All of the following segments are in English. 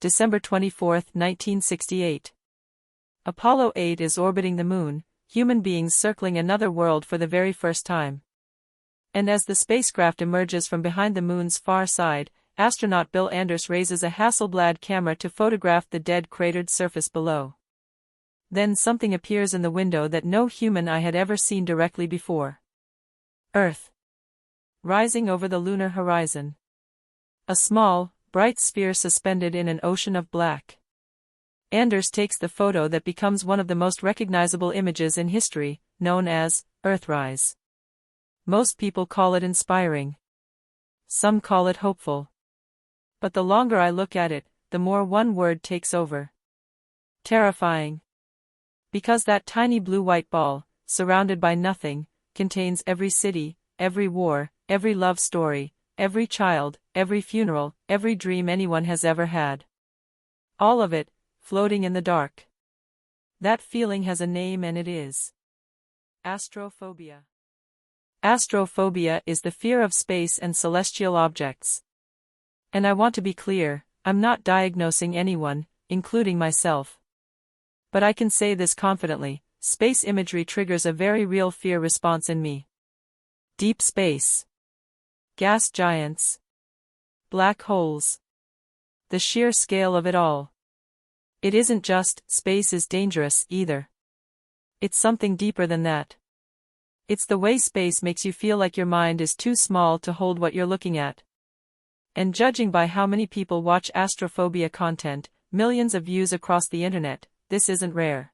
December 24, 1968. Apollo 8 is orbiting the moon, human beings circling another world for the very first time. And as the spacecraft emerges from behind the moon's far side, astronaut Bill Anders raises a Hasselblad camera to photograph the dead cratered surface below. Then something appears in the window that no human eye had ever seen directly before. Earth. Rising over the lunar horizon. A small, bright sphere suspended in an ocean of black. Anders takes the photo that becomes one of the most recognizable images in history, known as Earthrise. Most people call it inspiring. Some call it hopeful. But the longer I look at it, the more one word takes over. Terrifying. Because that tiny blue-white ball, surrounded by nothing, contains every city, every war, every love story, every child, every funeral, every dream anyone has ever had. All of it, floating in the dark. That feeling has a name, and it is astrophobia. Astrophobia is the fear of space and celestial objects. And I want to be clear, I'm not diagnosing anyone, including myself. But I can say this confidently, space imagery triggers a very real fear response in me. Deep space. Gas giants. Black holes. The sheer scale of it all. It isn't just, space is dangerous, either. It's something deeper than that. It's the way space makes you feel like your mind is too small to hold what you're looking at. And judging by how many people watch astrophobia content, millions of views across the internet, this isn't rare.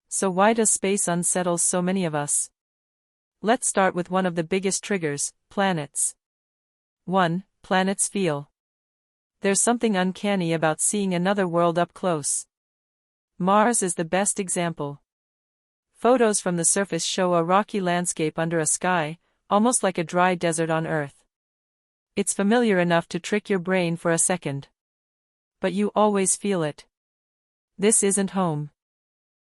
So why does space unsettle so many of us? Let's start with one of the biggest triggers, planets. 1. Planets feel. There's something uncanny about seeing another world up close. Mars is the best example. Photos from the surface show a rocky landscape under a sky, almost like a dry desert on Earth. It's familiar enough to trick your brain for a second. But you always feel it. This isn't home.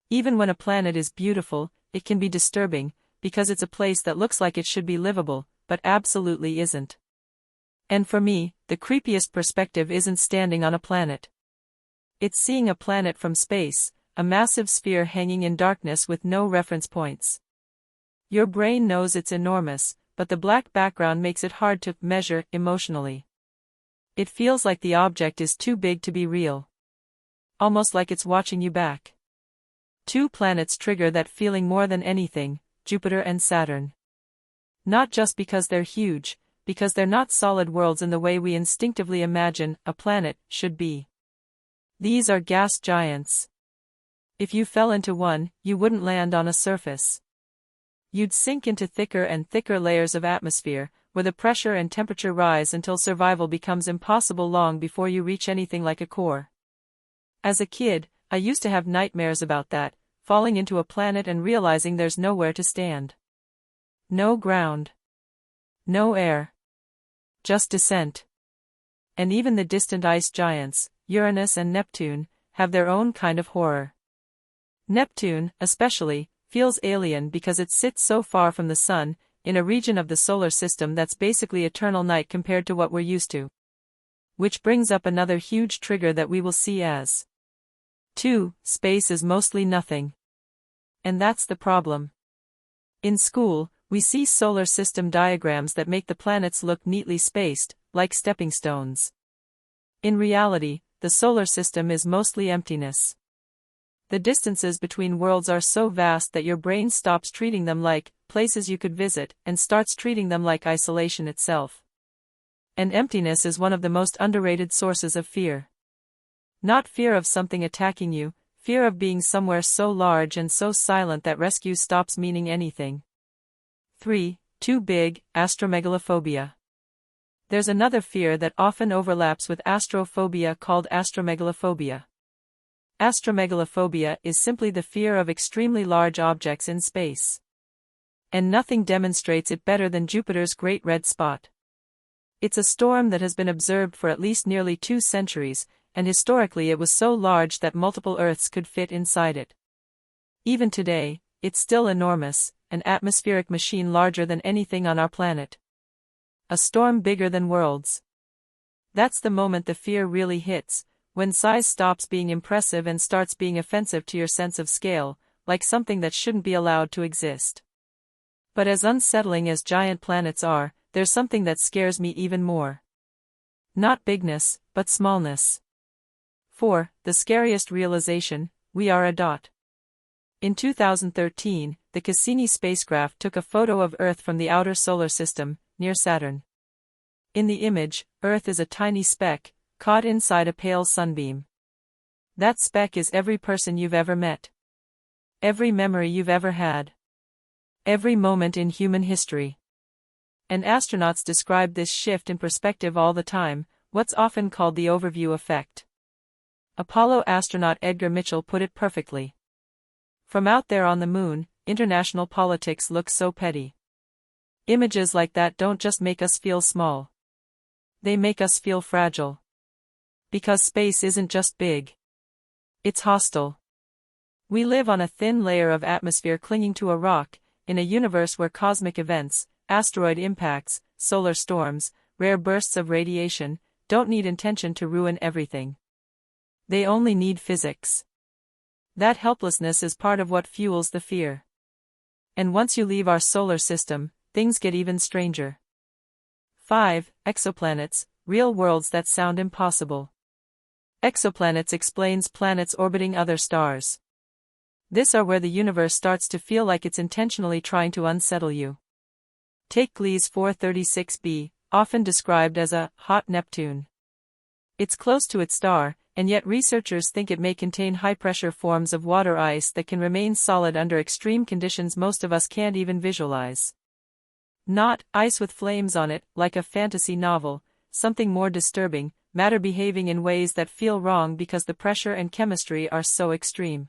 Even when a planet is beautiful, it can be disturbing, because it's a place that looks like it should be livable, but absolutely isn't. And for me, the creepiest perspective isn't standing on a planet. It's seeing a planet from space, a massive sphere hanging in darkness with no reference points. Your brain knows it's enormous, but the black background makes it hard to measure emotionally. It feels like the object is too big to be real. Almost like it's watching you back. 2 planets trigger that feeling more than anything, Jupiter and Saturn. Not just because they're huge, because they're not solid worlds in the way we instinctively imagine a planet should be. These are gas giants. If you fell into one, you wouldn't land on a surface. You'd sink into thicker and thicker layers of atmosphere, where the pressure and temperature rise until survival becomes impossible long before you reach anything like a core. As a kid, I used to have nightmares about that, falling into a planet and realizing there's nowhere to stand. No ground. No air. Just descent. And even the distant ice giants, Uranus and Neptune, have their own kind of horror. Neptune, especially, feels alien because it sits so far from the sun, in a region of the solar system that's basically eternal night compared to what we're used to. Which brings up another huge trigger that we will see as 2. Space is mostly nothing. And that's the problem. In school, we see solar system diagrams that make the planets look neatly spaced, like stepping stones. In reality, the solar system is mostly emptiness. The distances between worlds are so vast that your brain stops treating them like places you could visit and starts treating them like isolation itself. And emptiness is one of the most underrated sources of fear. Not fear of something attacking you, fear of being somewhere so large and so silent that rescue stops meaning anything. 3. Too big, astromegalophobia. There's another fear that often overlaps with astrophobia called astromegalophobia. Astromegalophobia is simply the fear of extremely large objects in space. And nothing demonstrates it better than Jupiter's Great Red Spot. It's a storm that has been observed for at least nearly 2 centuries, and historically it was so large that multiple Earths could fit inside it. Even today, it's still enormous, an atmospheric machine larger than anything on our planet. A storm bigger than worlds. That's the moment the fear really hits, when size stops being impressive and starts being offensive to your sense of scale, like something that shouldn't be allowed to exist. But as unsettling as giant planets are, there's something that scares me even more. Not bigness, but smallness. 4. The scariest realization: we are a dot. In 2013, the Cassini spacecraft took a photo of Earth from the outer solar system, near Saturn. In the image, Earth is a tiny speck, caught inside a pale sunbeam. That speck is every person you've ever met. Every memory you've ever had. Every moment in human history. And astronauts describe this shift in perspective all the time, what's often called the overview effect. Apollo astronaut Edgar Mitchell put it perfectly. From out there on the moon, international politics looks so petty. Images like that don't just make us feel small. They make us feel fragile. Because space isn't just big. It's hostile. We live on a thin layer of atmosphere clinging to a rock, in a universe where cosmic events, asteroid impacts, solar storms, rare bursts of radiation, don't need intention to ruin everything. They only need physics. That helplessness is part of what fuels the fear. And once you leave our solar system, things get even stranger. 5. Exoplanets, real worlds that sound impossible. Exoplanets explains planets orbiting other stars. These are where the universe starts to feel like it's intentionally trying to unsettle you. Take Gliese 436b, often described as a hot Neptune. It's close to its star, and yet researchers think it may contain high-pressure forms of water ice that can remain solid under extreme conditions most of us can't even visualize. Not ice with flames on it, like a fantasy novel, something more disturbing, matter behaving in ways that feel wrong because the pressure and chemistry are so extreme.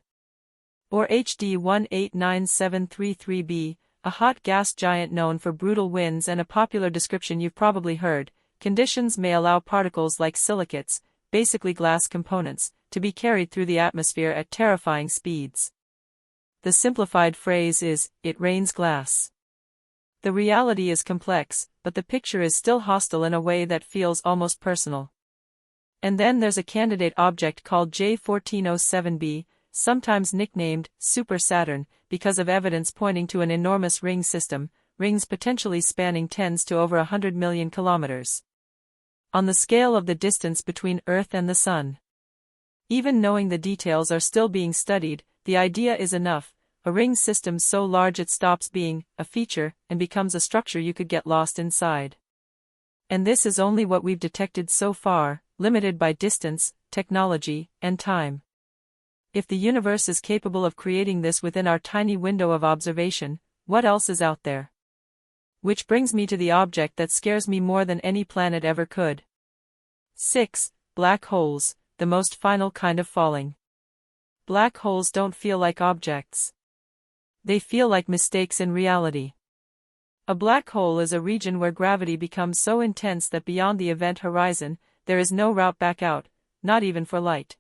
Or HD 189733b, a hot gas giant known for brutal winds and a popular description you've probably heard. Conditions may allow particles like silicates, basically glass components, to be carried through the atmosphere at terrifying speeds. The simplified phrase is, it rains glass. The reality is complex, but the picture is still hostile in a way that feels almost personal. And then there's a candidate object called J1407b, sometimes nicknamed Super Saturn, because of evidence pointing to an enormous ring system, rings potentially spanning tens to over 100 million kilometers. On the scale of the distance between Earth and the Sun. Even knowing the details are still being studied, the idea is enough: a ring system so large it stops being a feature and becomes a structure you could get lost inside. And this is only what we've detected so far, limited by distance, technology, and time. If the universe is capable of creating this within our tiny window of observation, what else is out there? Which brings me to the object that scares me more than any planet ever could. 6. Black holes, the most final kind of falling. Black holes don't feel like objects. They feel like mistakes in reality. A black hole is a region where gravity becomes so intense that beyond the event horizon, there is no route back out, not even for light.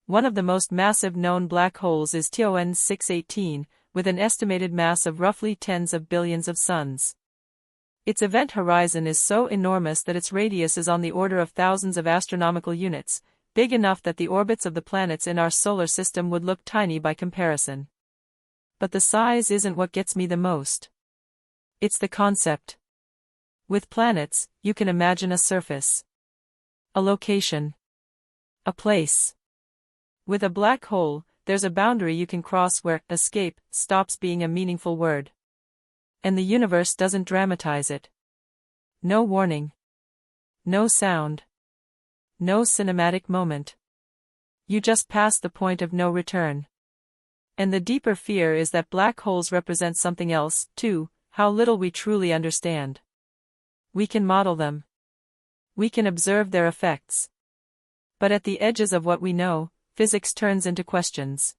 One of the most massive known black holes is TON 618, with an estimated mass of roughly tens of billions of suns. Its event horizon is so enormous that its radius is on the order of thousands of astronomical units, big enough that the orbits of the planets in our solar system would look tiny by comparison. But the size isn't what gets me the most. It's the concept. With planets, you can imagine a surface. A location. A place. With a black hole, there's a boundary you can cross where escape stops being a meaningful word. And the universe doesn't dramatize it. No warning. No sound. No cinematic moment. You just pass the point of no return. And the deeper fear is that black holes represent something else, too: how little we truly understand. We can model them. We can observe their effects. But at the edges of what we know, physics turns into questions.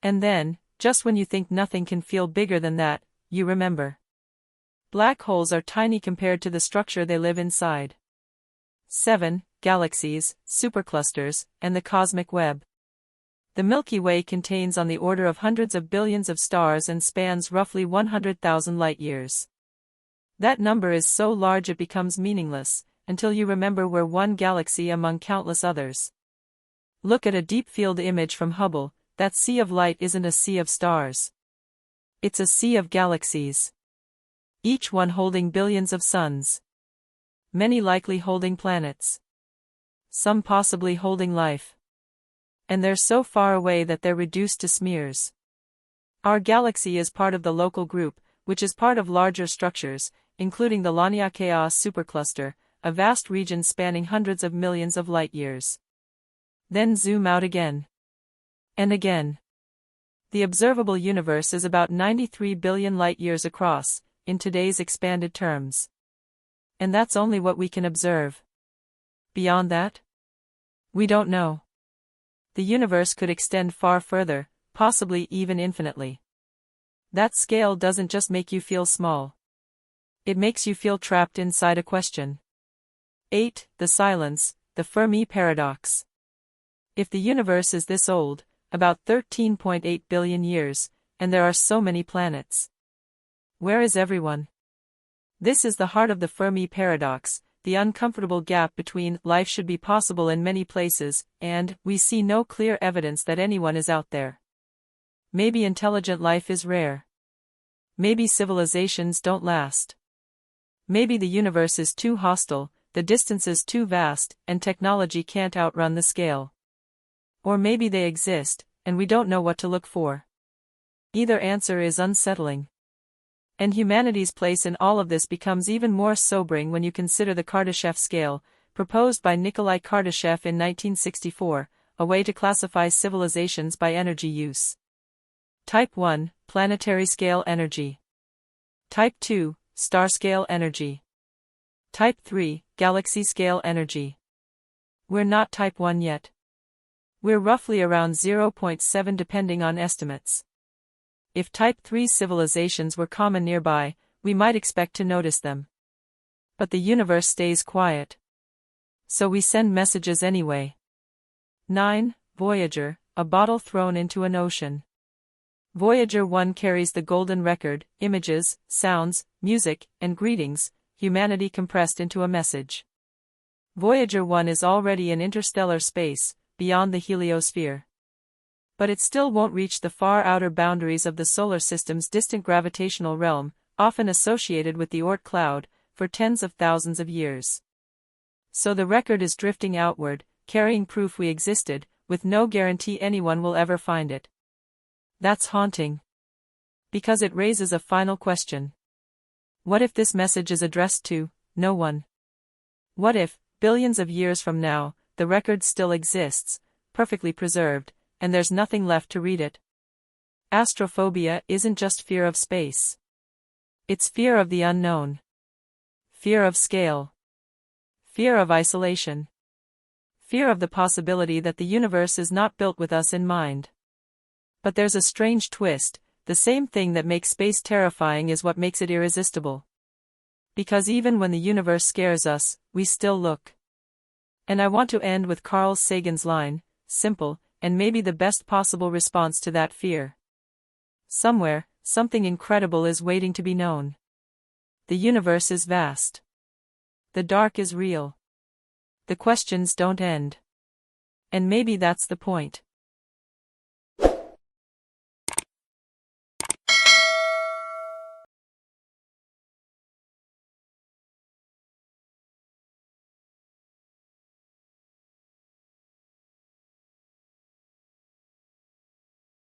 And then, just when you think nothing can feel bigger than that, you remember. Black holes are tiny compared to the structure they live inside. 7. Galaxies, superclusters, and the cosmic web. The Milky Way contains on the order of hundreds of billions of stars and spans roughly 100,000 light-years. That number is so large it becomes meaningless, until you remember we're one galaxy among countless others. Look at a deep field image from Hubble. That sea of light isn't a sea of stars. It's a sea of galaxies. Each one holding billions of suns. Many likely holding planets. Some possibly holding life. And they're so far away that they're reduced to smears. Our galaxy is part of the local group, which is part of larger structures, including the Laniakea supercluster, a vast region spanning hundreds of millions of light-years. Then zoom out again. And again. The observable universe is about 93 billion light-years across, in today's expanded terms. And that's only what we can observe. Beyond that? We don't know. The universe could extend far further, possibly even infinitely. That scale doesn't just make you feel small. It makes you feel trapped inside a question. 8. The silence, the Fermi paradox. If the universe is this old, about 13.8 billion years, and there are so many planets, where is everyone? This is the heart of the Fermi paradox, the uncomfortable gap between life should be possible in many places, and we see no clear evidence that anyone is out there. Maybe intelligent life is rare. Maybe civilizations don't last. Maybe the universe is too hostile, the distances too vast, and technology can't outrun the scale. Or maybe they exist, and we don't know what to look for. Either answer is unsettling. And humanity's place in all of this becomes even more sobering when you consider the Kardashev scale, proposed by Nikolai Kardashev in 1964, a way to classify civilizations by energy use. Type 1, planetary scale energy. Type 2, star scale energy. Type 3, galaxy scale energy. We're not type 1 yet. We're roughly around 0.7 depending on estimates. If type 3 civilizations were common nearby, we might expect to notice them. But the universe stays quiet. So we send messages anyway. 9. Voyager, a bottle thrown into an ocean. Voyager 1 carries the golden record, images, sounds, music, and greetings, humanity compressed into a message. Voyager 1 is already in interstellar space, beyond the heliosphere. But it still won't reach the far outer boundaries of the solar system's distant gravitational realm, often associated with the Oort cloud, for tens of thousands of years. So the record is drifting outward, carrying proof we existed, with no guarantee anyone will ever find it. That's haunting. Because it raises a final question. What if this message is addressed to no one? What if, billions of years from now, the record still exists, perfectly preserved, and there's nothing left to read it? Astrophobia isn't just fear of space. It's fear of the unknown. Fear of scale. Fear of isolation. Fear of the possibility that the universe is not built with us in mind. But there's a strange twist, the same thing that makes space terrifying is what makes it irresistible. Because even when the universe scares us, we still look. And I want to end with Carl Sagan's line, simple, and maybe the best possible response to that fear. Somewhere, something incredible is waiting to be known. The universe is vast. The dark is real. The questions don't end. And maybe that's the point.